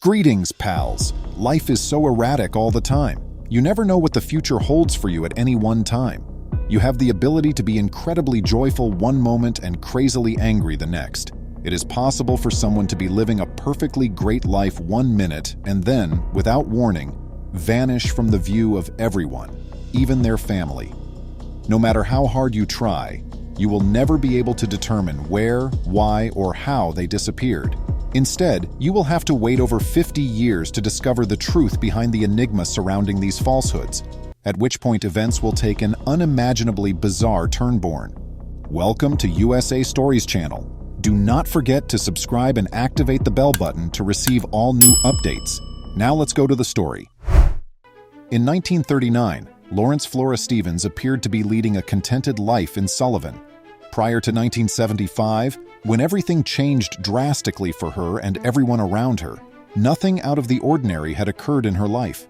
Greetings, pals. Life is so erratic all the time. You never know what the future holds for you at any one time. You have the ability to be incredibly joyful one moment and crazily angry the next. It is possible for someone to be living a perfectly great life 1 minute and then, without warning, vanish from the view of everyone, even their family. No matter how hard you try, you will never be able to determine where, why, or how they disappeared. Instead, you will have to wait over 50 years to discover the truth behind the enigma surrounding these falsehoods, at which point events will take an unimaginably bizarre turn. Welcome to USA Stories channel. Do not forget to subscribe and activate the bell button to receive all new updates. Now let's go to the story. In 1939, Lawrence Flora Stevens appeared to be leading a contented life in Sullivan. Prior to 1975, when everything changed drastically for her and everyone around her, nothing out of the ordinary had occurred in her life.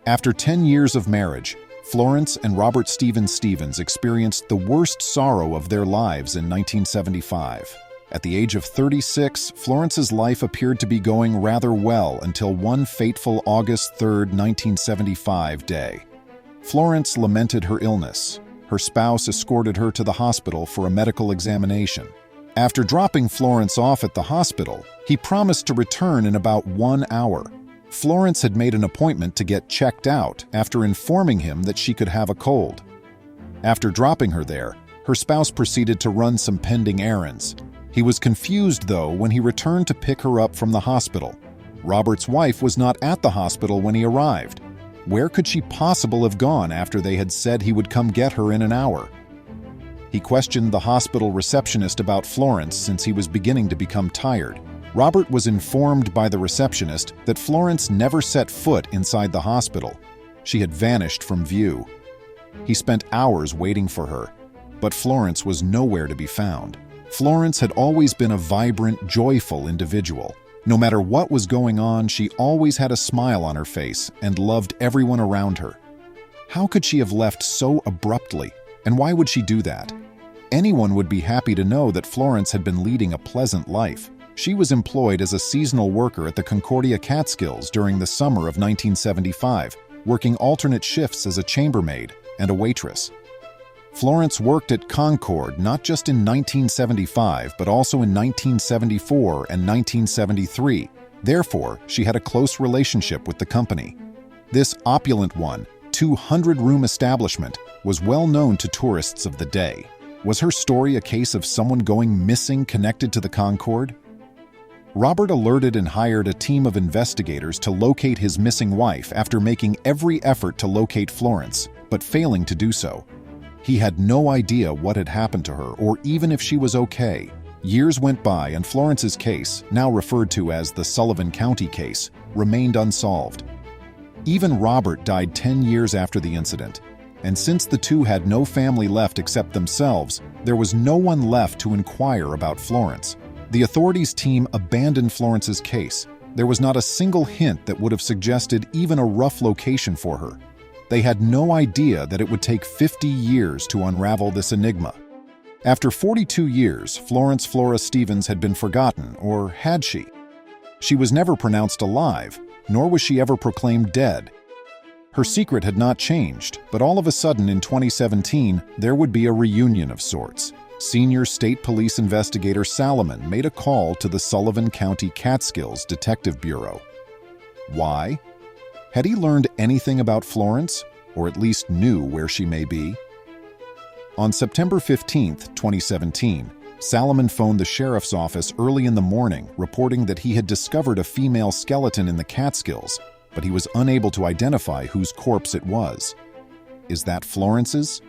After 10 years of marriage, Florence and Robert Stevens experienced the worst sorrow of their lives in 1975. At the age of 36, Florence's life appeared to be going rather well until one fateful August 3, 1975 day. Florence lamented her illness. Her spouse escorted her to the hospital for a medical examination. After dropping Florence off at the hospital, he promised to return in about 1 hour. Florence had made an appointment to get checked out after informing him that she could have a cold. After dropping her there, her spouse proceeded to run some pending errands. He was confused, though, when he returned to pick her up from the hospital. Robert's wife was not at the hospital when he arrived. Where could she possibly have gone after they had said he would come get her in an hour? He questioned the hospital receptionist about Florence since he was beginning to become tired. Robert was informed by the receptionist that Florence never set foot inside the hospital. She had vanished from view. He spent hours waiting for her, but Florence was nowhere to be found. Florence had always been a vibrant, joyful individual. No matter what was going on, she always had a smile on her face and loved everyone around her. How could she have left so abruptly, and why would she do that? Anyone would be happy to know that Florence had been leading a pleasant life. She was employed as a seasonal worker at the Concordia Catskills during the summer of 1975, working alternate shifts as a chambermaid and a waitress. Florence worked at Concord not just in 1975, but also in 1974 and 1973. Therefore, she had a close relationship with the company. This opulent 200-room establishment was well known to tourists of the day. Was her story a case of someone going missing connected to the Concord? Robert alerted and hired a team of investigators to locate his missing wife after making every effort to locate Florence, but failing to do so. He had no idea what had happened to her or even if she was okay. Years went by and Florence's case, now referred to as the Sullivan County case, remained unsolved. Even Robert died 10 years after the incident, and since the two had no family left except themselves, there was no one left to inquire about Florence. The authorities' team abandoned Florence's case. There was not a single hint that would have suggested even a rough location for her. They had no idea that it would take 50 years to unravel this enigma. After 42 years, Florence Flora Stevens had been forgotten, or had she? She was never pronounced alive, nor was she ever proclaimed dead. Her secret had not changed, but all of a sudden in 2017, there would be a reunion of sorts. Senior State Police Investigator Salomon made a call to the Sullivan County Catskills Detective Bureau. Why? Had he learned anything about Florence, or at least knew where she may be? On September 15, 2017, Salomon phoned the sheriff's office early in the morning, reporting that he had discovered a female skeleton in the Catskills, but he was unable to identify whose corpse it was. Is that Florence's?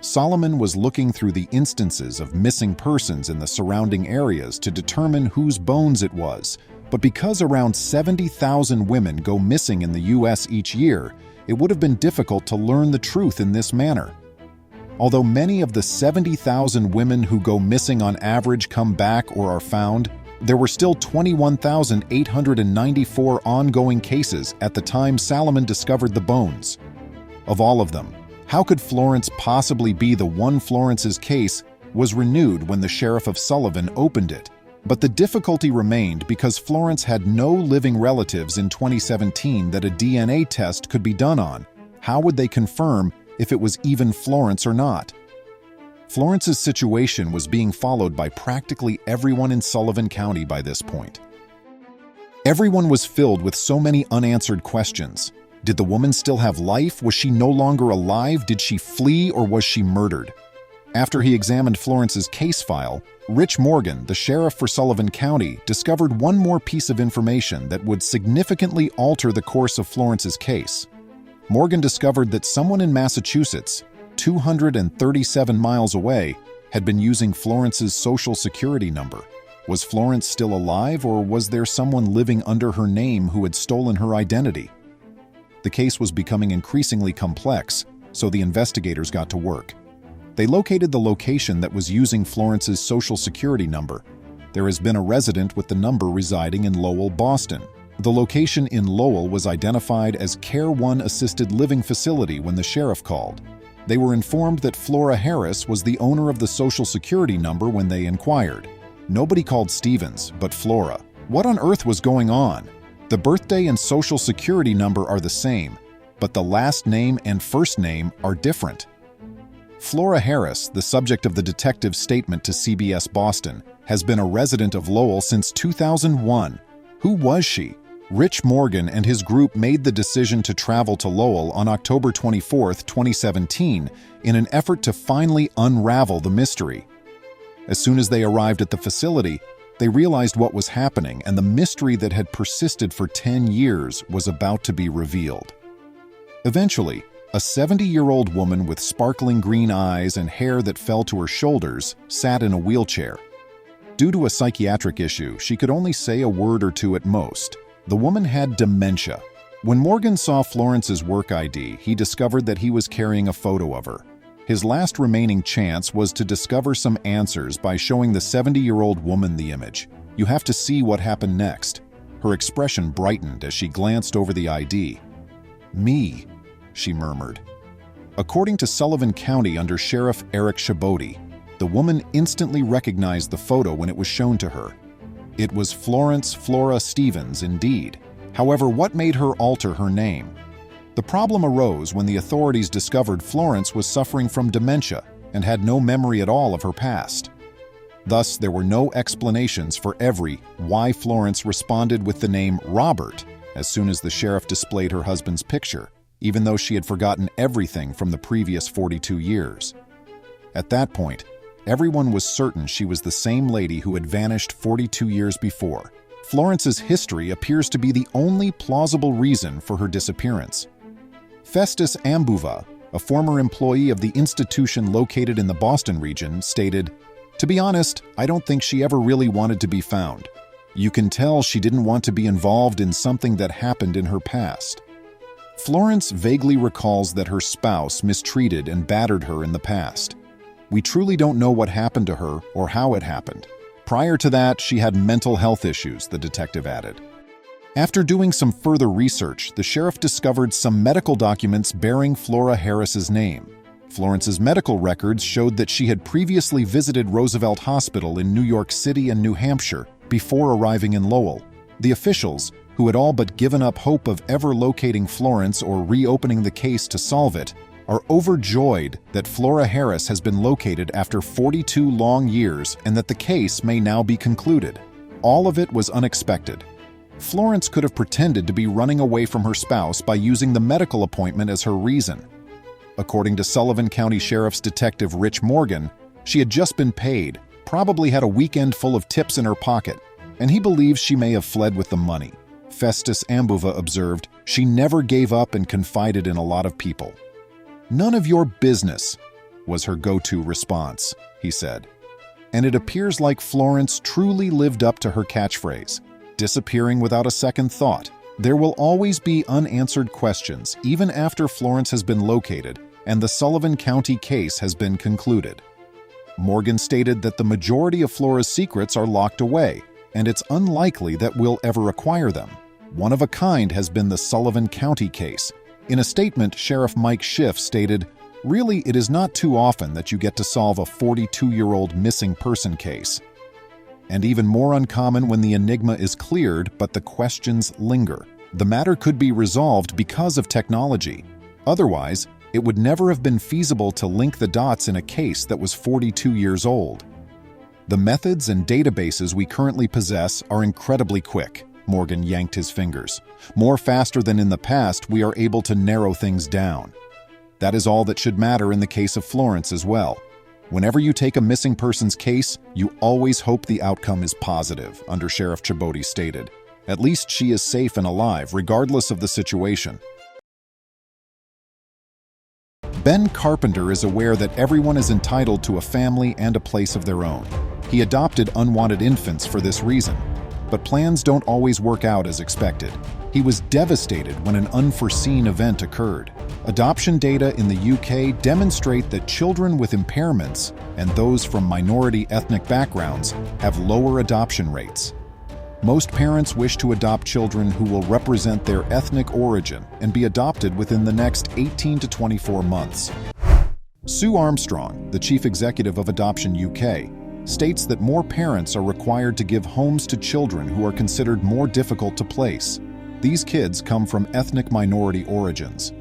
Salomon was looking through the instances of missing persons in the surrounding areas to determine whose bones it was, but because around 70,000 women go missing in the U.S. each year, it would have been difficult to learn the truth in this manner. Although many of the 70,000 women who go missing on average come back or are found, there were still 21,894 ongoing cases at the time Salomon discovered the bones. Of all of them, how could Florence possibly be the one? Florence's case was renewed when the sheriff of Sullivan opened it. But the difficulty remained because Florence had no living relatives in 2017 that a DNA test could be done on. How would they confirm if it was even Florence or not? Florence's situation was being followed by practically everyone in Sullivan County by this point. Everyone was filled with so many unanswered questions. Did the woman still have life? Was she no longer alive? Did she flee, or was she murdered? After he examined Florence's case file, Rich Morgan, the sheriff for Sullivan County, discovered one more piece of information that would significantly alter the course of Florence's case. Morgan discovered that someone in Massachusetts, 237 miles away, had been using Florence's social security number. Was Florence still alive, or was there someone living under her name who had stolen her identity? The case was becoming increasingly complex, so the investigators got to work. They located the location that was using Florence's social security number. There has been a resident with the number residing in Lowell, Boston. The location in Lowell was identified as Care One Assisted Living Facility when the sheriff called. They were informed that Flora Harris was the owner of the social security number when they inquired. Nobody called Stevens, but Flora. What on earth was going on? The birthday and social security number are the same, but the last name and first name are different. Flora Harris, the subject of the detective's statement to CBS Boston, has been a resident of Lowell since 2001. Who was she? Rich Morgan and his group made the decision to travel to Lowell on October 24, 2017, in an effort to finally unravel the mystery. As soon as they arrived at the facility, they realized what was happening, and the mystery that had persisted for 10 years was about to be revealed. Eventually, a 70-year-old woman with sparkling green eyes and hair that fell to her shoulders sat in a wheelchair. Due to a psychiatric issue, she could only say a word or two at most. The woman had dementia. When Morgan saw Florence's work ID, he discovered that he was carrying a photo of her. His last remaining chance was to discover some answers by showing the 70-year-old woman the image. You have to see what happened next. Her expression brightened as she glanced over the ID. "Me," she murmured. According to Sullivan County under Sheriff Eric Chaboti, the woman instantly recognized the photo when it was shown to her. It was Florence Flora Stevens indeed. However, what made her alter her name? The problem arose when the authorities discovered Florence was suffering from dementia and had no memory at all of her past. Thus, there were no explanations for why Florence responded with the name Robert as soon as the sheriff displayed her husband's picture, even though she had forgotten everything from the previous 42 years. At that point, everyone was certain she was the same lady who had vanished 42 years before. Florence's history appears to be the only plausible reason for her disappearance. Festus Ambuva, a former employee of the institution located in the Boston region, stated, "To be honest, I don't think she ever really wanted to be found. You can tell she didn't want to be involved in something that happened in her past." Florence vaguely recalls that her spouse mistreated and battered her in the past. We truly don't know what happened to her or how it happened. Prior to that, she had mental health issues, the detective added. After doing some further research, the sheriff discovered some medical documents bearing Flora Harris's name. Florence's medical records showed that she had previously visited Roosevelt Hospital in New York City and New Hampshire before arriving in Lowell. The officials, who had all but given up hope of ever locating Florence or reopening the case to solve it, are overjoyed that Flora Harris has been located after 42 long years and that the case may now be concluded. All of it was unexpected. Florence could have pretended to be running away from her spouse by using the medical appointment as her reason. According to Sullivan County Sheriff's Detective Rich Morgan, she had just been paid, probably had a weekend full of tips in her pocket, and he believes she may have fled with the money. Festus Ambuva observed, "She never gave up and confided in a lot of people." "None of your business," was her go-to response, he said. And it appears like Florence truly lived up to her catchphrase, disappearing without a second thought. There will always be unanswered questions, even after Florence has been located and the Sullivan County case has been concluded. Morgan stated that the majority of Flora's secrets are locked away, and it's unlikely that we'll ever acquire them. One of a kind has been the Sullivan County case. In a statement, Sheriff Mike Schiff stated, "Really, it is not too often that you get to solve a 42-year-old missing person case." and even more uncommon when the enigma is cleared but the questions linger. The matter could be resolved because of technology. Otherwise, it would never have been feasible to link the dots in a case that was 42 years old. The methods and databases we currently possess are incredibly quick. Morgan yanked his fingers. More faster than in the past, we are able to narrow things down. That is all that should matter in the case of Florence as well. Whenever you take a missing person's case, you always hope the outcome is positive, Under Sheriff Chibodi stated. At least she is safe and alive, regardless of the situation. Ben Carpenter is aware that everyone is entitled to a family and a place of their own. He adopted unwanted infants for this reason. But plans don't always work out as expected. He was devastated when an unforeseen event occurred. Adoption data in the UK demonstrate that children with impairments and those from minority ethnic backgrounds have lower adoption rates. Most parents wish to adopt children who will represent their ethnic origin and be adopted within the next 18 to 24 months. Sue Armstrong, the chief executive of Adoption UK, states that more parents are required to give homes to children who are considered more difficult to place. These kids come from ethnic minority origins.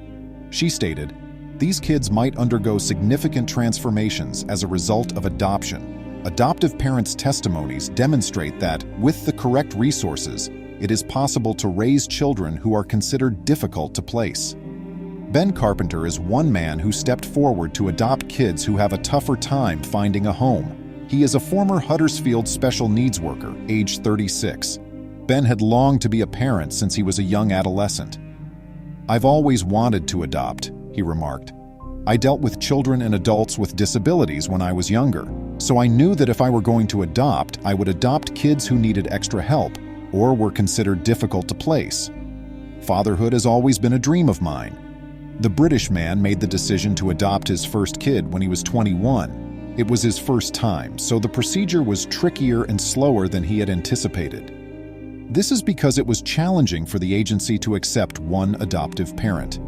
She stated, "These kids might undergo significant transformations as a result of adoption. Adoptive parents' testimonies demonstrate that, with the correct resources, it is possible to raise children who are considered difficult to place." Ben Carpenter is one man who stepped forward to adopt kids who have a tougher time finding a home. He is a former Huddersfield special needs worker, age 36. Ben had longed to be a parent since he was a young adolescent. "I've always wanted to adopt," he remarked. "I dealt with children and adults with disabilities when I was younger, so I knew that if I were going to adopt, I would adopt kids who needed extra help or were considered difficult to place. Fatherhood has always been a dream of mine." The British man made the decision to adopt his first kid when he was 21. It was his first time, so the procedure was trickier and slower than he had anticipated. This is because it was challenging for the agency to accept one adoptive parent.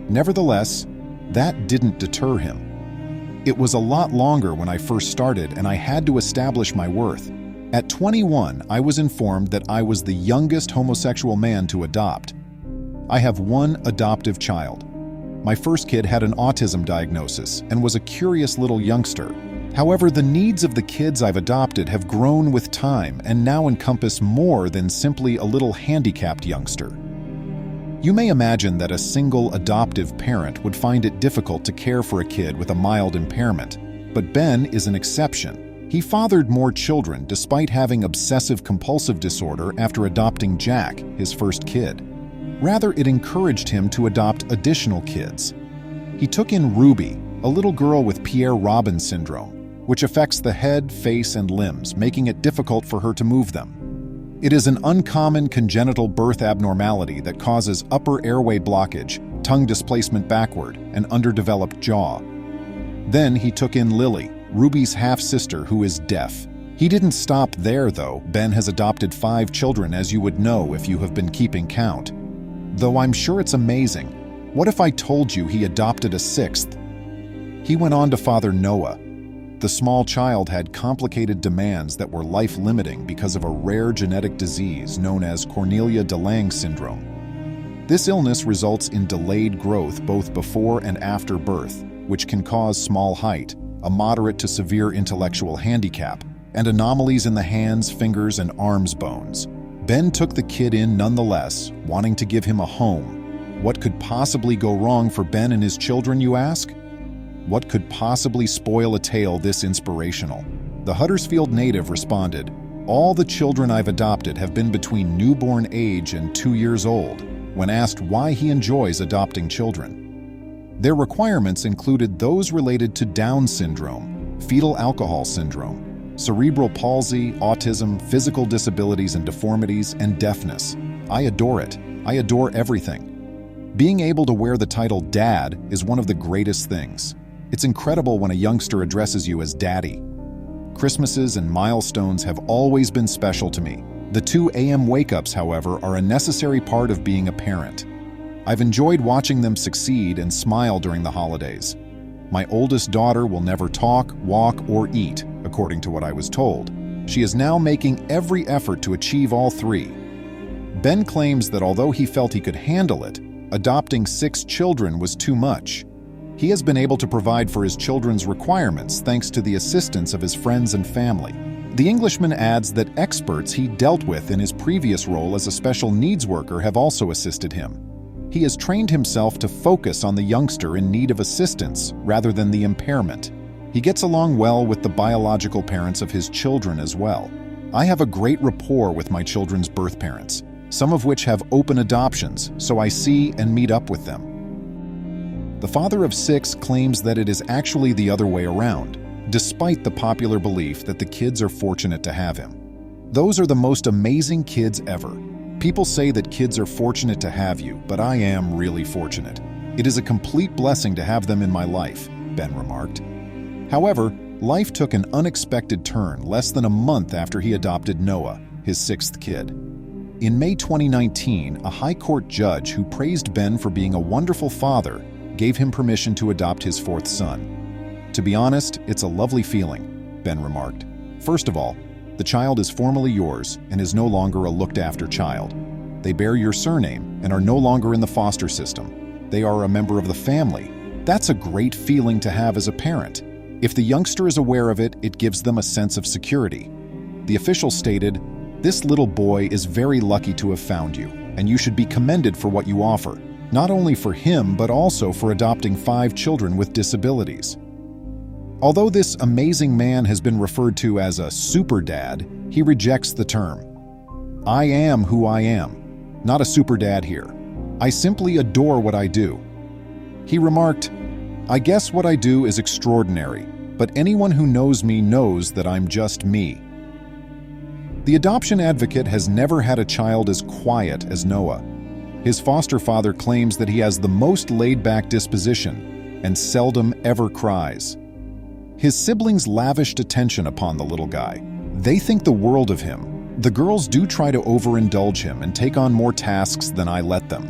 Nevertheless, that didn't deter him. "It was a lot longer when I first started, and I had to establish my worth. At 21, I was informed that I was the youngest homosexual man to adopt. I have one adoptive child. My first kid had an autism diagnosis and was a curious little youngster. However, the needs of the kids I've adopted have grown with time and now encompass more than simply a little handicapped youngster." You may imagine that a single adoptive parent would find it difficult to care for a kid with a mild impairment, but Ben is an exception. He fathered more children despite having obsessive-compulsive disorder after adopting Jack, his first kid. Rather, it encouraged him to adopt additional kids. He took in Ruby, a little girl with Pierre-Robin syndrome, which affects the head, face, and limbs, making it difficult for her to move them. It is an uncommon congenital birth abnormality that causes upper airway blockage, tongue displacement backward, and underdeveloped jaw. Then he took in Lily, Ruby's half-sister who is deaf. He didn't stop there, though. Ben has adopted 5 children, as you would know if you have been keeping count. Though I'm sure it's amazing. What if I told you he adopted a 6th? He went on to father Noah. The small child had complicated demands that were life-limiting because of a rare genetic disease known as Cornelia de Lange syndrome. This illness results in delayed growth both before and after birth, which can cause small height, a moderate to severe intellectual handicap, and anomalies in the hands, fingers, and arms bones. Ben took the kid in nonetheless, wanting to give him a home. What could possibly go wrong for Ben and his children, you ask? What could possibly spoil a tale this inspirational? The Huddersfield native responded, "All the children I've adopted have been between newborn age and 2 years old," when asked why he enjoys adopting children. Their requirements included those related to Down syndrome, fetal alcohol syndrome, cerebral palsy, autism, physical disabilities and deformities, and deafness. I adore it. I adore everything. Being able to wear the title Dad is one of the greatest things. It's incredible when a youngster addresses you as Daddy. Christmases and milestones have always been special to me. The 2 a.m. wake-ups, however, are a necessary part of being a parent. I've enjoyed watching them succeed and smile during the holidays. My oldest daughter will never talk, walk, or eat, according to what I was told. She is now making every effort to achieve all three. Ben claims that although he felt he could handle it, adopting 6 children was too much. He has been able to provide for his children's requirements thanks to the assistance of his friends and family. The Englishman adds that experts he dealt with in his previous role as a special needs worker have also assisted him. He has trained himself to focus on the youngster in need of assistance rather than the impairment. He gets along well with the biological parents of his children as well. I have a great rapport with my children's birth parents, some of which have open adoptions, so I see and meet up with them. The father of 6 claims that it is actually the other way around, despite the popular belief that the kids are fortunate to have him. Those are the most amazing kids ever. People say that kids are fortunate to have you, but I am really fortunate. It is a complete blessing to have them in my life, Ben remarked. However, life took an unexpected turn less than a month after he adopted Noah, his 6th kid. In May 2019, a high court judge who praised Ben for being a wonderful father gave him permission to adopt his 4th son. To be honest, it's a lovely feeling, Ben remarked. First of all, the child is formally yours and is no longer a looked-after child. They bear your surname and are no longer in the foster system. They are a member of the family. That's a great feeling to have as a parent. If the youngster is aware of it, it gives them a sense of security. The official stated, "This little boy is very lucky to have found you, and you should be commended for what you offer, not only for him but also for adopting 5 children with disabilities." Although this amazing man has been referred to as a super dad, he rejects the term. "I am who I am, not a super dad here. I simply adore what I do." He remarked, "I guess what I do is extraordinary, but anyone who knows me knows that I'm just me." The adoption advocate has never had a child as quiet as Noah. His foster father claims that he has the most laid-back disposition and seldom ever cries. His siblings lavished attention upon the little guy. They think the world of him. The girls do try to overindulge him and take on more tasks than I let them.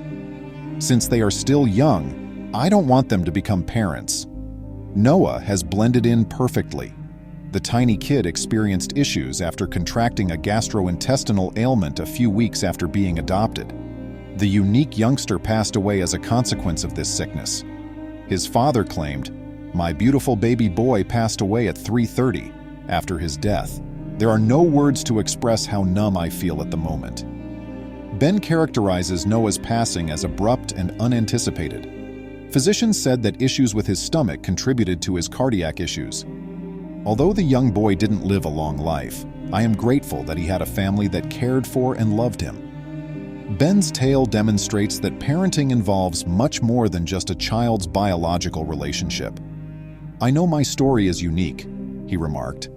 Since they are still young, I don't want them to become parents. Noah has blended in perfectly. The tiny kid experienced issues after contracting a gastrointestinal ailment a few weeks after being adopted. The unique youngster passed away as a consequence of this sickness. His father claimed, "My beautiful baby boy passed away at 3:30 after his death. There are no words to express how numb I feel at the moment." Ben characterizes Noah's passing as abrupt and unanticipated. Physicians said that issues with his stomach contributed to his cardiac issues. Although the young boy didn't live a long life, I am grateful that he had a family that cared for and loved him. Ben's tale demonstrates that parenting involves much more than just a child's biological relationship. "I know my story is unique," he remarked.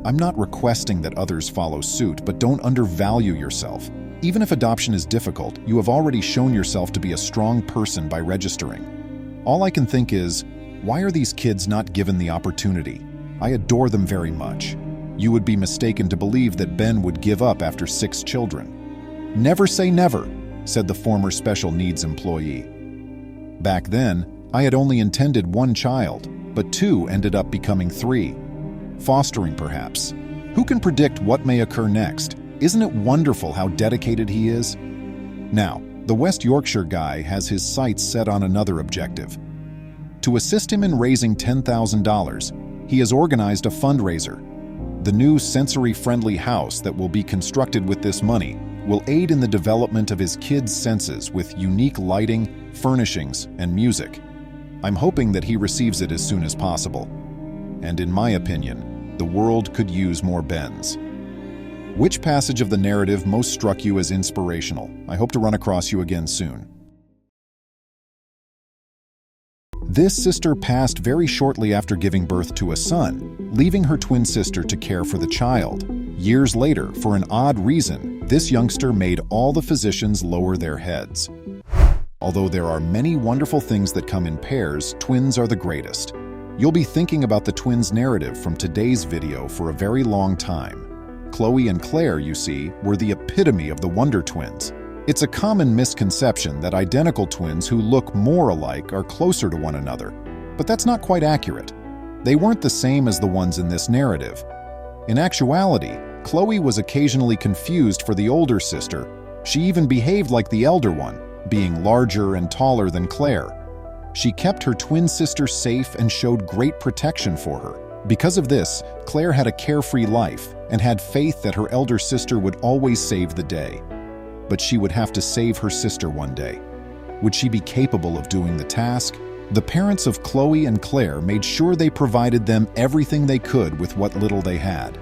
"I'm not requesting that others follow suit, but don't undervalue yourself. Even if adoption is difficult, you have already shown yourself to be a strong person by registering. All I can think is, why are these kids not given the opportunity? I adore them very much. You would be mistaken to believe that Ben would give up after 6 children." "Never say never," said the former special needs employee. "Back then, I had only intended 1 child, but 2 ended up becoming 3. Fostering, perhaps. Who can predict what may occur next? Isn't it wonderful how dedicated he is?" Now, the West Yorkshire guy has his sights set on another objective. To assist him in raising $10,000, he has organized a fundraiser. The new sensory-friendly house that will be constructed with this money will aid in the development of his kids' senses with unique lighting, furnishings, and music. I'm hoping that he receives it as soon as possible. And in my opinion, the world could use more Bens. Which passage of the narrative most struck you as inspirational? I hope to run across you again soon. This sister passed very shortly after giving birth to a son, leaving her twin sister to care for the child. Years later, for an odd reason, this youngster made all the physicians lower their heads. Although there are many wonderful things that come in pairs, twins are the greatest. You'll be thinking about the twins narrative from today's video for a very long time. Chloe and Claire, you see, were the epitome of the Wonder Twins. It's a common misconception that identical twins who look more alike are closer to one another, but that's not quite accurate. They weren't the same as the ones in this narrative. In actuality, Chloe was occasionally confused for the older sister. She even behaved like the elder one, being larger and taller than Claire. She kept her twin sister safe and showed great protection for her. Because of this, Claire had a carefree life and had faith that her elder sister would always save the day. But she would have to save her sister one day. Would she be capable of doing the task? The parents of Chloe and Claire made sure they provided them everything they could with what little they had.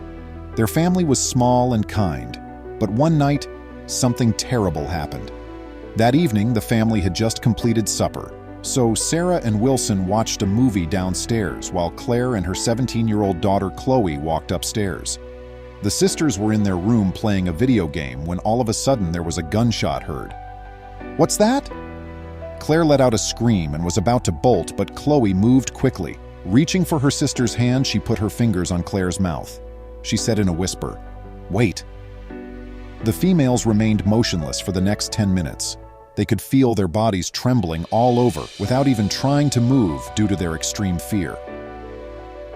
Their family was small and kind, but one night, something terrible happened. That evening, the family had just completed supper. So Sarah and Wilson watched a movie downstairs while Claire and her 17-year-old daughter Chloe walked upstairs. The sisters were in their room playing a video game when all of a sudden there was a gunshot heard. "What's that?" Claire let out a scream and was about to bolt, but Chloe moved quickly. Reaching for her sister's hand, she put her fingers on Claire's mouth. She said in a whisper, "Wait." The females remained motionless for the next 10 minutes. They could feel their bodies trembling all over without even trying to move due to their extreme fear.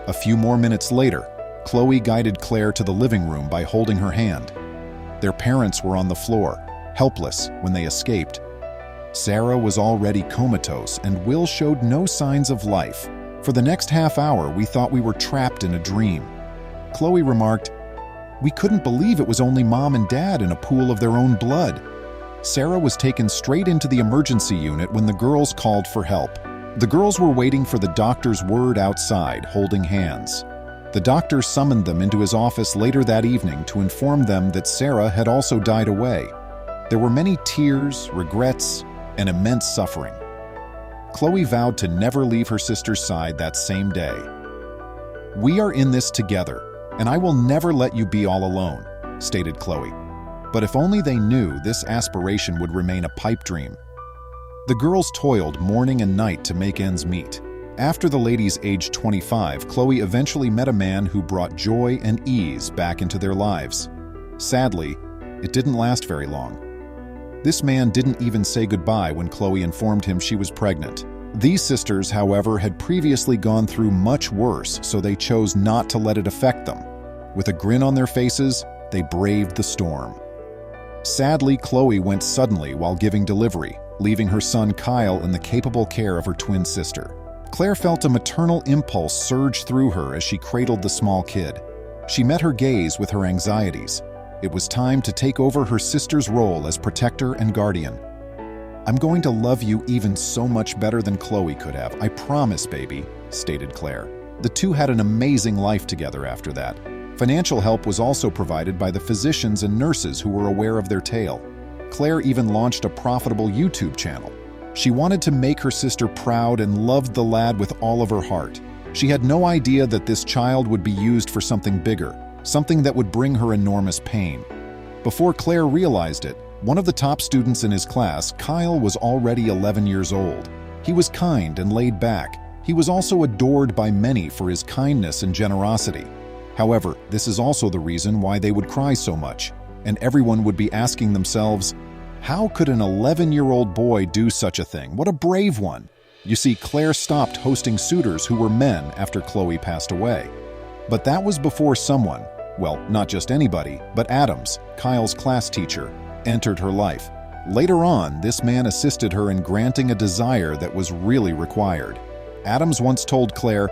A few more minutes later, Chloe guided Claire to the living room by holding her hand. Their parents were on the floor, helpless, when they escaped. Sarah was already comatose and Will showed no signs of life. For the next half hour, we thought we were trapped in a dream. Chloe remarked, "We couldn't believe it was only Mom and Dad in a pool of their own blood." Sarah was taken straight into the emergency unit when the girls called for help. The girls were waiting for the doctor's word outside, holding hands. The doctor summoned them into his office later that evening to inform them that Sarah had also died away. There were many tears, regrets, and immense suffering. Chloe vowed to never leave her sister's side that same day. "We are in this together, and I will never let you be all alone," stated Chloe. But if only they knew this aspiration would remain a pipe dream. The girls toiled morning and night to make ends meet. After the ladies aged 25, Chloe eventually met a man who brought joy and ease back into their lives. Sadly, it didn't last very long. This man didn't even say goodbye when Chloe informed him she was pregnant. These sisters, however, had previously gone through much worse, so they chose not to let it affect them. With a grin on their faces, they braved the storm. Sadly, Chloe went suddenly while giving delivery, leaving her son Kyle in the capable care of her twin sister. Claire felt a maternal impulse surge through her as she cradled the small kid. She met her gaze with her anxieties. It was time to take over her sister's role as protector and guardian. "I'm going to love you even so much better than Chloe could have, I promise, baby," stated Claire. The two had an amazing life together after that. Financial help was also provided by the physicians and nurses who were aware of their tale. Claire even launched a profitable YouTube channel. She wanted to make her sister proud and loved the lad with all of her heart. She had no idea that this child would be used for something bigger, something that would bring her enormous pain. Before Claire realized it, one of the top students in his class, Kyle, was already 11 years old. He was kind and laid back. He was also adored by many for his kindness and generosity. However, this is also the reason why they would cry so much, and everyone would be asking themselves, how could an 11-year-old boy do such a thing? What a brave one! You see, Claire stopped hosting suitors who were men after Chloe passed away. But that was before someone, well, not just anybody, but Adams, Kyle's class teacher, entered her life. Later on, this man assisted her in granting a desire that was really required. Adams once told Claire,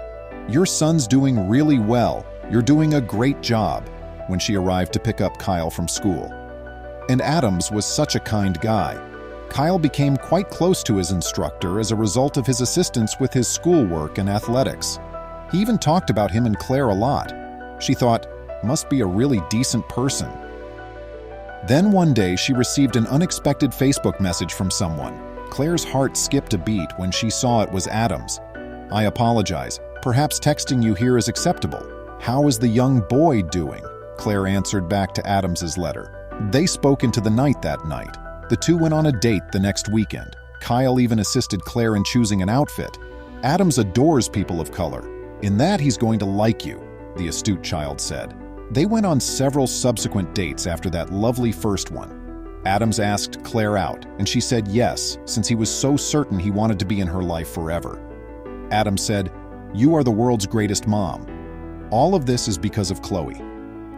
"Your son's doing really well. You're doing a great job," when she arrived to pick up Kyle from school. And Adams was such a kind guy. Kyle became quite close to his instructor as a result of his assistance with his schoolwork and athletics. He even talked about him and Claire a lot. She thought, must be a really decent person. Then one day she received an unexpected Facebook message from someone. Claire's heart skipped a beat when she saw it was Adams. "I apologize. Perhaps texting you here is acceptable. How is the young boy doing?" Claire answered back to Adams's letter. They spoke into the night that night. The two went on a date the next weekend. Kyle even assisted Claire in choosing an outfit. "Adams adores people of color. In that he's going to like you," the astute child said. They went on several subsequent dates after that lovely first one. Adams asked Claire out, and she said yes, since he was so certain he wanted to be in her life forever. Adams said, "You are the world's greatest mom. All of this is because of Chloe."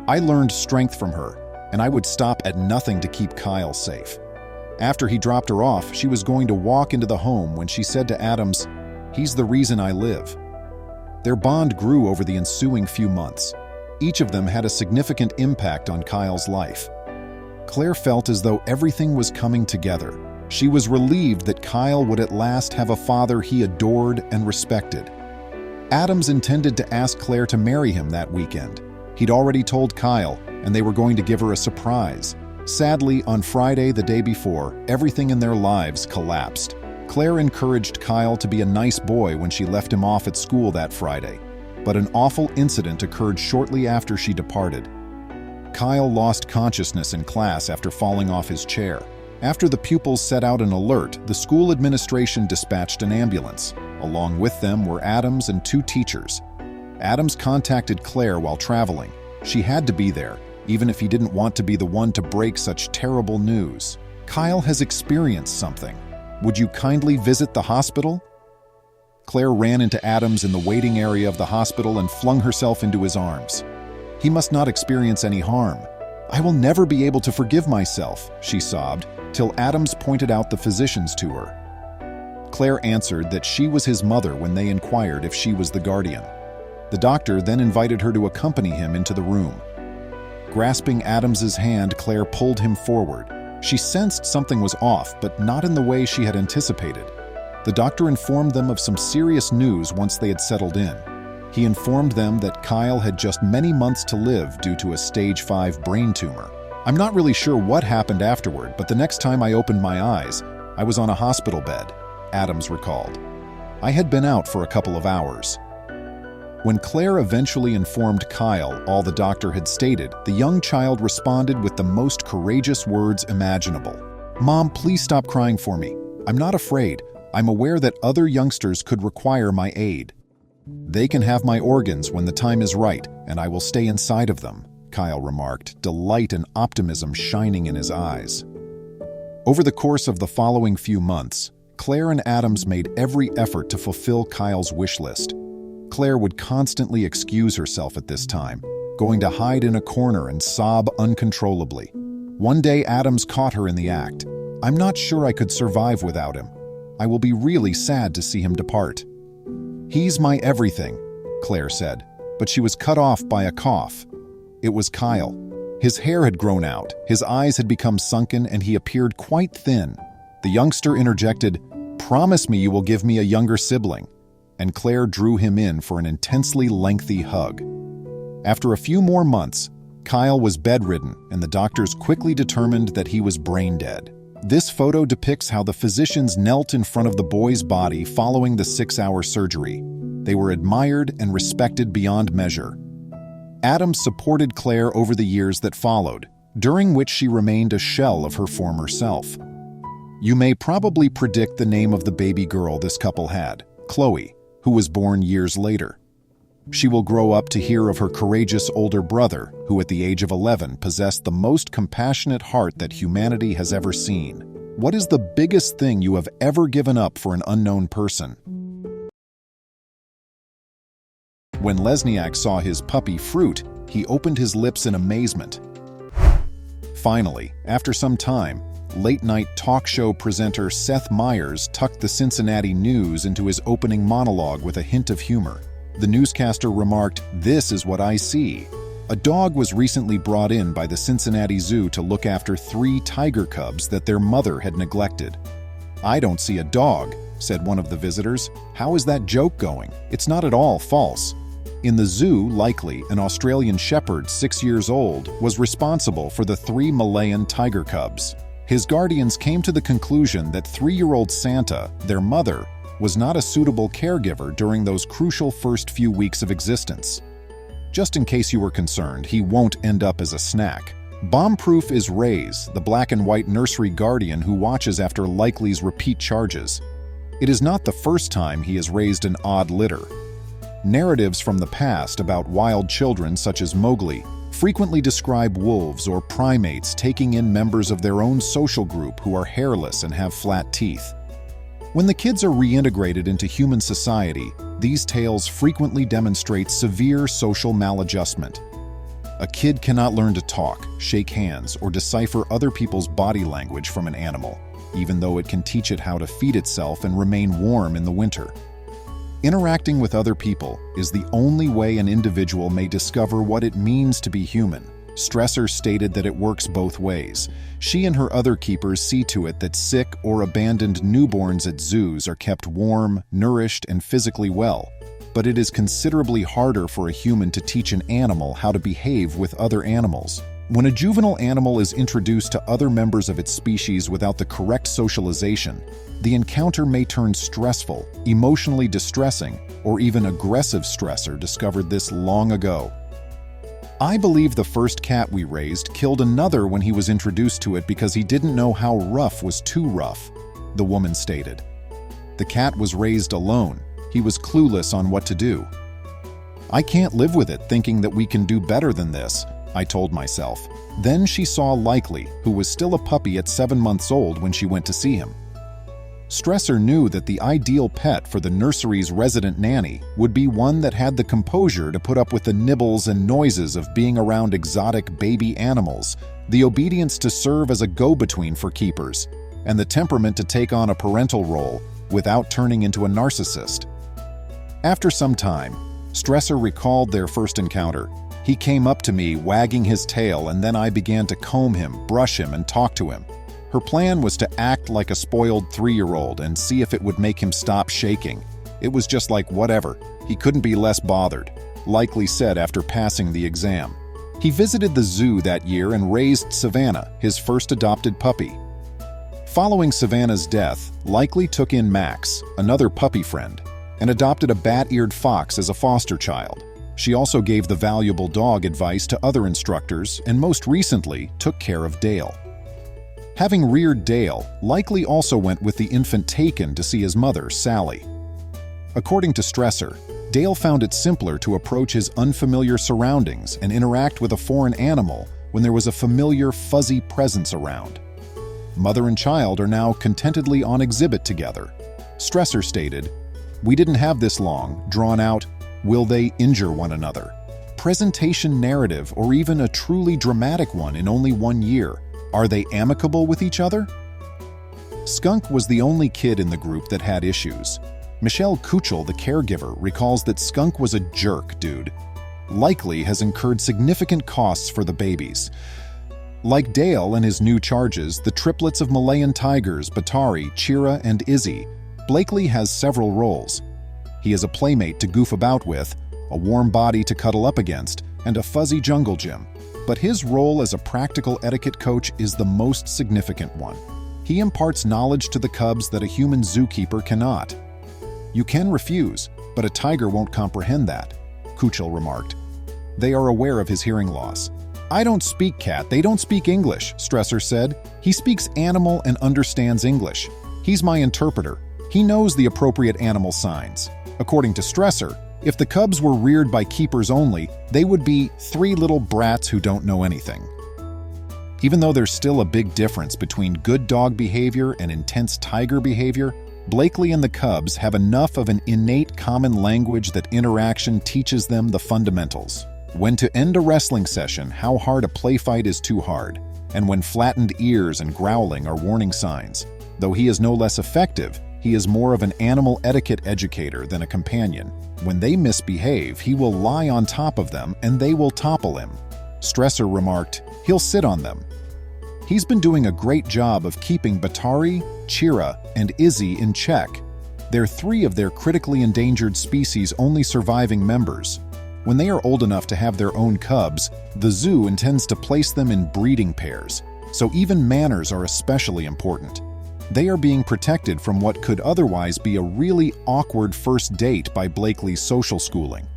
I learned strength from her, and I would stop at nothing to keep Kyle safe. After he dropped her off, she was going to walk into the home when she said to Adams, "He's the reason I live." Their bond grew over the ensuing few months. Each of them had a significant impact on Kyle's life. Claire felt as though everything was coming together. She was relieved that Kyle would at last have a father he adored and respected. Adams intended to ask Claire to marry him that weekend. He'd already told Kyle, and they were going to give her a surprise. Sadly, on Friday, the day before, everything in their lives collapsed. Claire encouraged Kyle to be a nice boy when she left him off at school that Friday, but an awful incident occurred shortly after she departed. Kyle lost consciousness in class after falling off his chair. After the pupils set out an alert, the school administration dispatched an ambulance. Along with them were Adams and 2 teachers. Adams contacted Claire while traveling. She had to be there, even if he didn't want to be the one to break such terrible news. "Kyle has experienced something. Would you kindly visit the hospital?" Claire ran into Adams in the waiting area of the hospital and flung herself into his arms. "He must not experience any harm. I will never be able to forgive myself," she sobbed, till Adams pointed out the physicians to her. Claire answered that she was his mother when they inquired if she was the guardian. The doctor then invited her to accompany him into the room. Grasping Adams's hand, Claire pulled him forward. She sensed something was off, but not in the way she had anticipated. The doctor informed them of some serious news once they had settled in. He informed them that Kyle had just many months to live due to a stage 5 brain tumor. "I'm not really sure what happened afterward, but the next time I opened my eyes, I was on a hospital bed," Adams recalled. "I had been out for a couple of hours." When Claire eventually informed Kyle all the doctor had stated, the young child responded with the most courageous words imaginable. "Mom, please stop crying for me. I'm not afraid. I'm aware that other youngsters could require my aid. They can have my organs when the time is right, and I will stay inside of them," Kyle remarked, delight and optimism shining in his eyes. Over the course of the following few months, Claire and Adams made every effort to fulfill Kyle's wish list. Claire would constantly excuse herself at this time, going to hide in a corner and sob uncontrollably. One day Adams caught her in the act. "I'm not sure I could survive without him. I will be really sad to see him depart." "He's my everything," Claire said, but she was cut off by a cough. It was Kyle. His hair had grown out, his eyes had become sunken, and he appeared quite thin. The youngster interjected, "Promise me you will give me a younger sibling," and Claire drew him in for an intensely lengthy hug. After a few more months, Kyle was bedridden, and the doctors quickly determined that he was brain dead. This photo depicts how the physicians knelt in front of the boy's body following the 6-hour surgery. They were admired and respected beyond measure. Adams supported Claire over the years that followed, during which she remained a shell of her former self. You may probably predict the name of the baby girl this couple had, Chloe, who was born years later. She will grow up to hear of her courageous older brother, who at the age of 11 possessed the most compassionate heart that humanity has ever seen. What is the biggest thing you have ever given up for an unknown person? When Lesniak saw his puppy Fruit, he opened his lips in amazement. Finally, after some time, late-night talk show presenter Seth Meyers tucked the Cincinnati News into his opening monologue with a hint of humor. The newscaster remarked, "This is what I see." A dog was recently brought in by the Cincinnati Zoo to look after 3 tiger cubs that their mother had neglected. "I don't see a dog," said one of the visitors. "How is that joke going? It's not at all false." In the zoo, likely, an Australian shepherd 6 years old was responsible for the 3 Malayan tiger cubs. His guardians came to the conclusion that 3-year-old Santa, their mother, was not a suitable caregiver during those crucial first few weeks of existence. Just in case you were concerned, he won't end up as a snack. Bomb-proof is Ray's, the black and white nursery guardian who watches after Likely's repeat charges. It is not the first time he has raised an odd litter. Narratives from the past about wild children such as Mowgli frequently describe wolves or primates taking in members of their own social group who are hairless and have flat teeth. When the kids are reintegrated into human society, these tales frequently demonstrate severe social maladjustment. A kid cannot learn to talk, shake hands, or decipher other people's body language from an animal, even though it can teach it how to feed itself and remain warm in the winter. Interacting with other people is the only way an individual may discover what it means to be human. Stressor stated that it works both ways. She and her other keepers see to it that sick or abandoned newborns at zoos are kept warm, nourished, and physically well. But it is considerably harder for a human to teach an animal how to behave with other animals. When a juvenile animal is introduced to other members of its species without the correct socialization, the encounter may turn stressful, emotionally distressing, or even aggressive. Stressor discovered this long ago. I believe the first cat we raised killed another when he was introduced to it because he didn't know how rough was too rough, the woman stated. The cat was raised alone. He was clueless on what to do. I can't live with it thinking that we can do better than this, I told myself. Then she saw Likely, who was still a puppy at 7 months old when she went to see him. Stressor knew that the ideal pet for the nursery's resident nanny would be one that had the composure to put up with the nibbles and noises of being around exotic baby animals, the obedience to serve as a go-between for keepers, and the temperament to take on a parental role without turning into a narcissist. After some time, Stressor recalled their first encounter. He came up to me, wagging his tail, and then I began to comb him, brush him, and talk to him. Her plan was to act like a spoiled 3-year-old and see if it would make him stop shaking. It was just like whatever. He couldn't be less bothered, Likely said after passing the exam. He visited the zoo that year and raised Savannah, his first adopted puppy. Following Savannah's death, Likely took in Max, another puppy friend, and adopted a bat-eared fox as a foster child. She also gave the valuable dog advice to other instructors and most recently took care of Dale. Having reared Dale, Likely also went with the infant Taken to see his mother, Sally. According to Stressor, Dale found it simpler to approach his unfamiliar surroundings and interact with a foreign animal when there was a familiar, fuzzy presence around. Mother and child are now contentedly on exhibit together. Stressor stated, "We didn't have this long, drawn-out, will they injure one another? Presentation narrative or even a truly dramatic one in only 1 year. Are they amicable with each other?" Skunk was the only kid in the group that had issues. Michelle Kuchel, the caregiver, recalls that Skunk was a jerk dude. Likely has incurred significant costs for the babies. Like Dale and his new charges, the triplets of Malayan tigers, Batari, Chira, and Izzy, Blakely has several roles. He is a playmate to goof about with, a warm body to cuddle up against, and a fuzzy jungle gym. But his role as a practical etiquette coach is the most significant one. He imparts knowledge to the cubs that a human zookeeper cannot. "You can refuse, but a tiger won't comprehend that," Kuchel remarked. They are aware of his hearing loss. "I don't speak cat, they don't speak English," Stressor said. "He speaks animal and understands English. He's my interpreter. He knows the appropriate animal signs." According to Stressor, if the cubs were reared by keepers only, they would be 3 little brats who don't know anything. Even though there's still a big difference between good dog behavior and intense tiger behavior, Blakely and the cubs have enough of an innate common language that interaction teaches them the fundamentals. When to end a wrestling session, how hard a play fight is too hard, and when flattened ears and growling are warning signs. Though he is no less effective, he is more of an animal etiquette educator than a companion. When they misbehave, he will lie on top of them and they will topple him. Stressor remarked, "He'll sit on them." He's been doing a great job of keeping Batari, Chira, and Izzy in check. They're 3 of their critically endangered species' only surviving members. When they are old enough to have their own cubs, the zoo intends to place them in breeding pairs, so even manners are especially important. They are being protected from what could otherwise be a really awkward first date by Blakely's social schooling.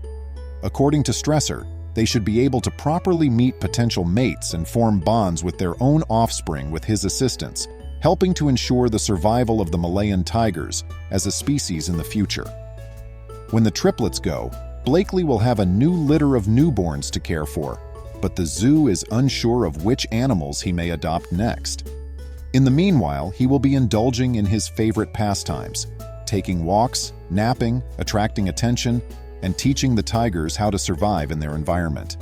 According to Stressor, they should be able to properly meet potential mates and form bonds with their own offspring with his assistance, helping to ensure the survival of the Malayan tigers as a species in the future. When the triplets go, Blakely will have a new litter of newborns to care for, but the zoo is unsure of which animals he may adopt next. In the meanwhile, he will be indulging in his favorite pastimes, taking walks, napping, attracting attention, and teaching the tigers how to survive in their environment.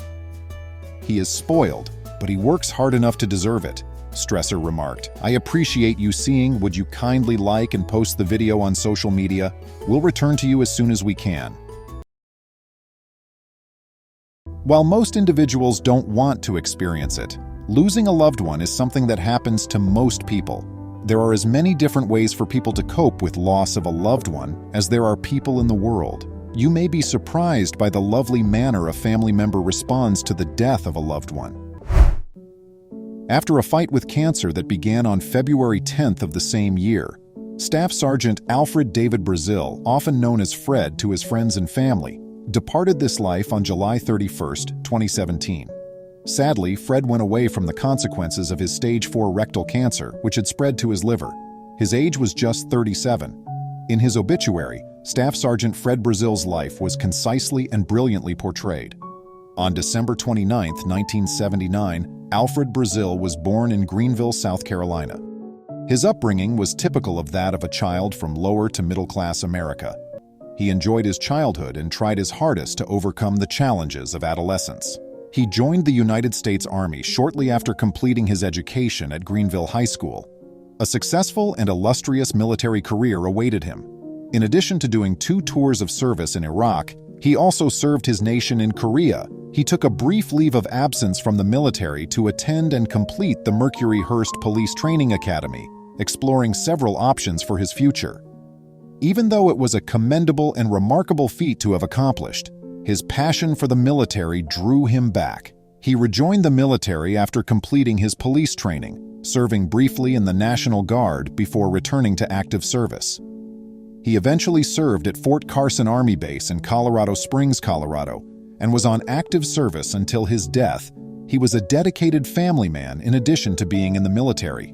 He is spoiled, but he works hard enough to deserve it," Stresser remarked. "I appreciate you seeing. Would you kindly like and post the video on social media? We'll return to you as soon as we can." While most individuals don't want to experience it, losing a loved one is something that happens to most people. There are as many different ways for people to cope with loss of a loved one as there are people in the world. You may be surprised by the lovely manner a family member responds to the death of a loved one. After a fight with cancer that began on February 10th of the same year, Staff Sergeant Alfred David Brazil, often known as Fred to his friends and family, departed this life on July 31st, 2017. Sadly, Fred went away from the consequences of his stage 4 rectal cancer, which had spread to his liver. His age was just 37. In his obituary, Staff Sergeant Fred Brazil's life was concisely and brilliantly portrayed. On December 29, 1979, Alfred Brazil was born in Greenville, South Carolina. His upbringing was typical of that of a child from lower to middle-class America. He enjoyed his childhood and tried his hardest to overcome the challenges of adolescence. He joined the United States Army shortly after completing his education at Greenville High School. A successful and illustrious military career awaited him. In addition to doing 2 tours of service in Iraq, he also served his nation in Korea. He took a brief leave of absence from the military to attend and complete the Mercury-Hurst Police Training Academy, exploring several options for his future. Even though it was a commendable and remarkable feat to have accomplished, his passion for the military drew him back. He rejoined the military after completing his police training, serving briefly in the National Guard before returning to active service. He eventually served at Fort Carson Army Base in Colorado Springs, Colorado, and was on active service until his death. He was a dedicated family man in addition to being in the military.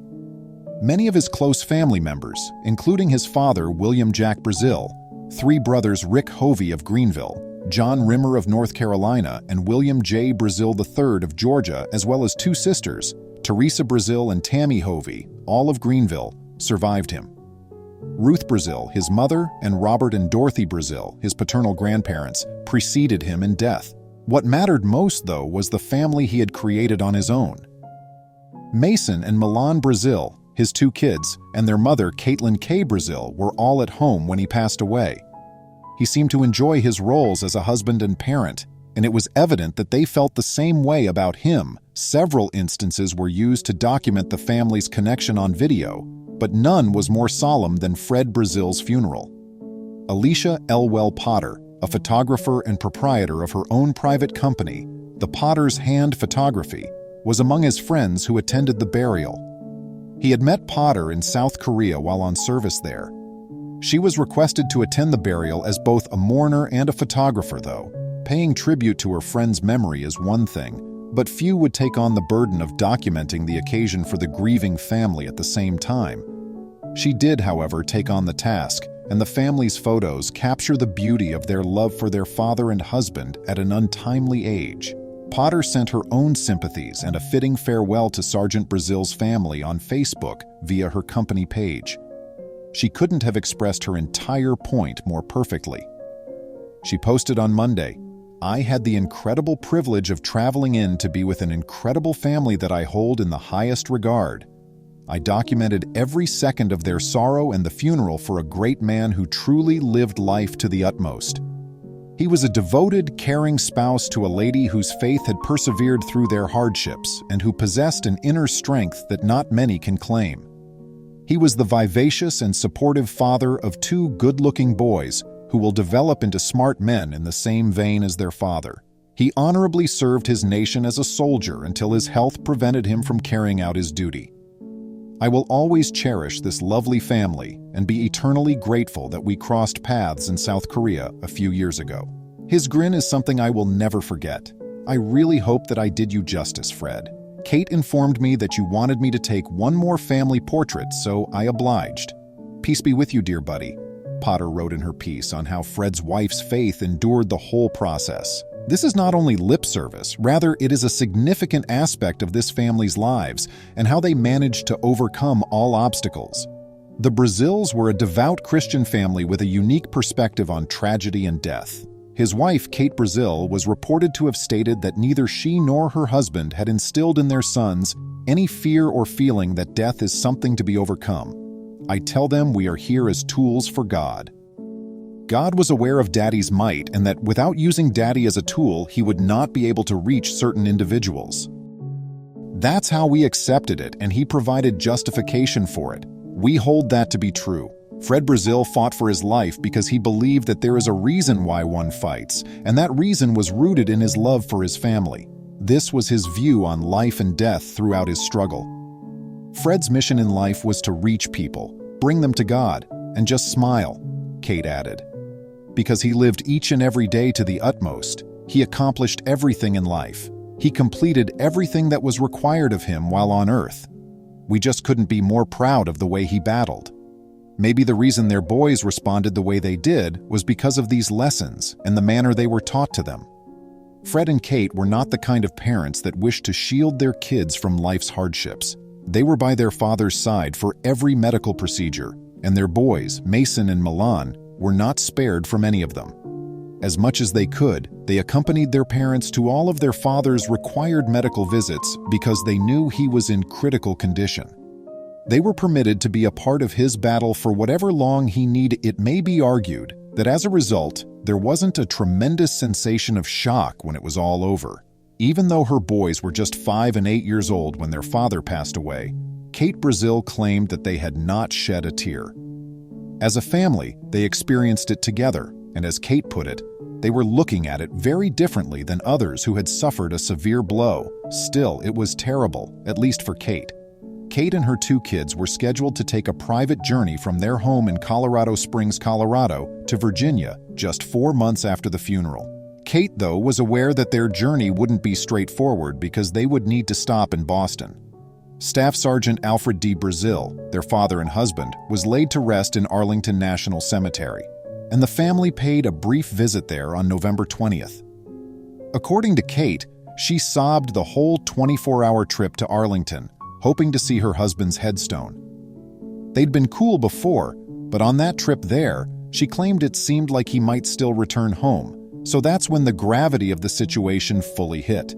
Many of his close family members, including his father, William Jack Brazil, 3 brothers Rick Hovey of Greenville, John Rimmer of North Carolina, and William J. Brazil III of Georgia, as well as 2 sisters, Teresa Brazil and Tammy Hovey, all of Greenville, survived him. Ruth Brazil, his mother, and Robert and Dorothy Brazil, his paternal grandparents, preceded him in death. What mattered most, though, was the family he had created on his own. Mason and Milan Brazil, his 2 kids, and their mother, Caitlin K. Brazil, were all at home when he passed away. He seemed to enjoy his roles as a husband and parent, and it was evident that they felt the same way about him. Several instances were used to document the family's connection on video, but none was more solemn than Fred Brazil's funeral. Alicia Elwell Potter, a photographer and proprietor of her own private company, the Potter's Hand Photography, was among his friends who attended the burial. He had met Potter in South Korea while on service there. She was requested to attend the burial as both a mourner and a photographer, though. Paying tribute to her friend's memory is one thing, but few would take on the burden of documenting the occasion for the grieving family at the same time. She did, however, take on the task, and the family's photos capture the beauty of their love for their father and husband at an untimely age. Potter sent her own sympathies and a fitting farewell to Sergeant Brazil's family on Facebook via her company page. She couldn't have expressed her entire point more perfectly. She posted on Monday, "I had the incredible privilege of traveling in to be with an incredible family that I hold in the highest regard. I documented every second of their sorrow and the funeral for a great man who truly lived life to the utmost. He was a devoted, caring spouse to a lady whose faith had persevered through their hardships and who possessed an inner strength that not many can claim. He was the vivacious and supportive father of 2 good-looking boys who will develop into smart men in the same vein as their father. He honorably served his nation as a soldier until his health prevented him from carrying out his duty. I will always cherish this lovely family and be eternally grateful that we crossed paths in South Korea a few years ago. His grin is something I will never forget. I really hope that I did you justice, Fred. Kate informed me that you wanted me to take one more family portrait, so I obliged. Peace be with you, dear buddy," Potter wrote in her piece on how Fred's wife's faith endured the whole process. This is not only lip service, rather it is a significant aspect of this family's lives and how they managed to overcome all obstacles. The Brazils were a devout Christian family with a unique perspective on tragedy and death. His wife, Kate Brazil, was reported to have stated that neither she nor her husband had instilled in their sons any fear or feeling that death is something to be overcome. "I tell them we are here as tools for God." God was aware of Daddy's might and that without using Daddy as a tool, he would not be able to reach certain individuals. That's how we accepted it, and he provided justification for it. We hold that to be true. Fred Brazil fought for his life because he believed that there is a reason why one fights, and that reason was rooted in his love for his family. This was his view on life and death throughout his struggle. Fred's mission in life was to reach people, bring them to God, and just smile, Kate added. Because he lived each and every day to the utmost, he accomplished everything in life. He completed everything that was required of him while on Earth. We just couldn't be more proud of the way he battled. Maybe the reason their boys responded the way they did was because of these lessons and the manner they were taught to them. Fred and Kate were not the kind of parents that wished to shield their kids from life's hardships. They were by their father's side for every medical procedure, and their boys, Mason and Milan, were not spared from any of them. As much as they could, they accompanied their parents to all of their father's required medical visits because they knew he was in critical condition. They were permitted to be a part of his battle for whatever long he needed. It may be argued that as a result, there wasn't a tremendous sensation of shock when it was all over. Even though her boys were just 5 and 8 years old when their father passed away, Kate Brazil claimed that they had not shed a tear. As a family, they experienced it together, and as Kate put it, they were looking at it very differently than others who had suffered a severe blow. Still, it was terrible, at least for Kate. Kate and her 2 kids were scheduled to take a private journey from their home in Colorado Springs, Colorado, to Virginia just 4 months after the funeral. Kate, though, was aware that their journey wouldn't be straightforward because they would need to stop in Boston. Staff Sergeant Alfred D. Brazil, their father and husband, was laid to rest in Arlington National Cemetery, and the family paid a brief visit there on November 20th. According to Kate, she sobbed the whole 24-hour trip to Arlington, hoping to see her husband's headstone. They'd been cool before, but on that trip there, she claimed it seemed like he might still return home, so that's when the gravity of the situation fully hit.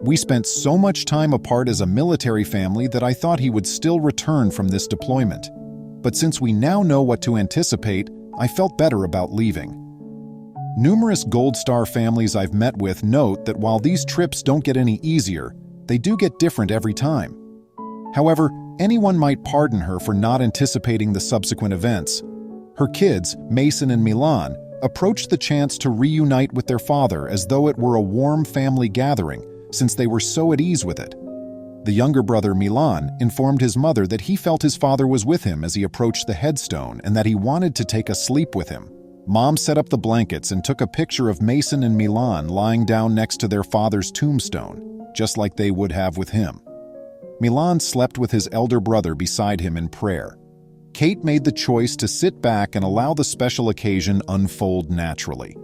"We spent so much time apart as a military family that I thought he would still return from this deployment. But since we now know what to anticipate, I felt better about leaving." Numerous Gold Star families I've met with note that while these trips don't get any easier, they do get different every time. However, anyone might pardon her for not anticipating the subsequent events. Her kids, Mason and Milan, approached the chance to reunite with their father as though it were a warm family gathering, since they were so at ease with it. The younger brother, Milan, informed his mother that he felt his father was with him as he approached the headstone and that he wanted to take a sleep with him. Mom set up the blankets and took a picture of Mason and Milan lying down next to their father's tombstone, just like they would have with him. Milan slept with his elder brother beside him in prayer. Kate made the choice to sit back and allow the special occasion unfold naturally.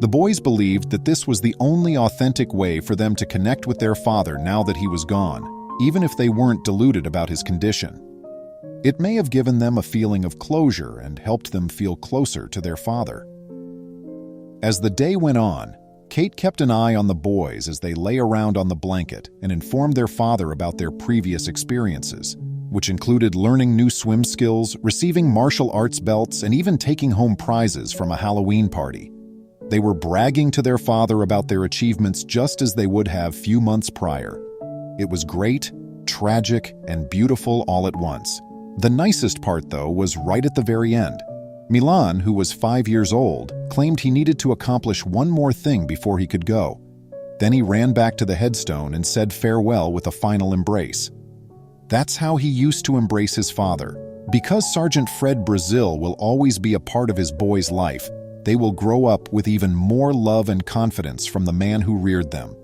The boys believed that this was the only authentic way for them to connect with their father now that he was gone, even if they weren't deluded about his condition. It may have given them a feeling of closure and helped them feel closer to their father. As the day went on, Kate kept an eye on the boys as they lay around on the blanket and informed their father about their previous experiences, which included learning new swim skills, receiving martial arts belts, and even taking home prizes from a Halloween party. They were bragging to their father about their achievements just as they would have few months prior. It was great, tragic, and beautiful all at once. The nicest part, though, was right at the very end. Milan, who was 5 years old, claimed he needed to accomplish one more thing before he could go. Then he ran back to the headstone and said farewell with a final embrace. That's how he used to embrace his father. Because Sergeant Fred Brazil will always be a part of his boy's life, they will grow up with even more love and confidence from the man who reared them.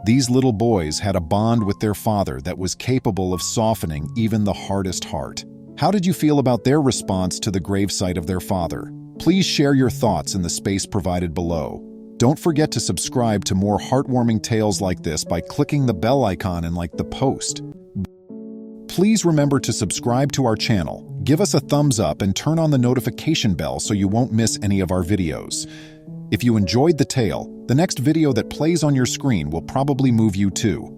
These little boys had a bond with their father that was capable of softening even the hardest heart. How did you feel about their response to the gravesite of their father? Please share your thoughts in the space provided below. Don't forget to subscribe to more heartwarming tales like this by clicking the bell icon and like the post. Please remember to subscribe to our channel, give us a thumbs up, and turn on the notification bell so you won't miss any of our videos. If you enjoyed the tale, the next video that plays on your screen will probably move you too.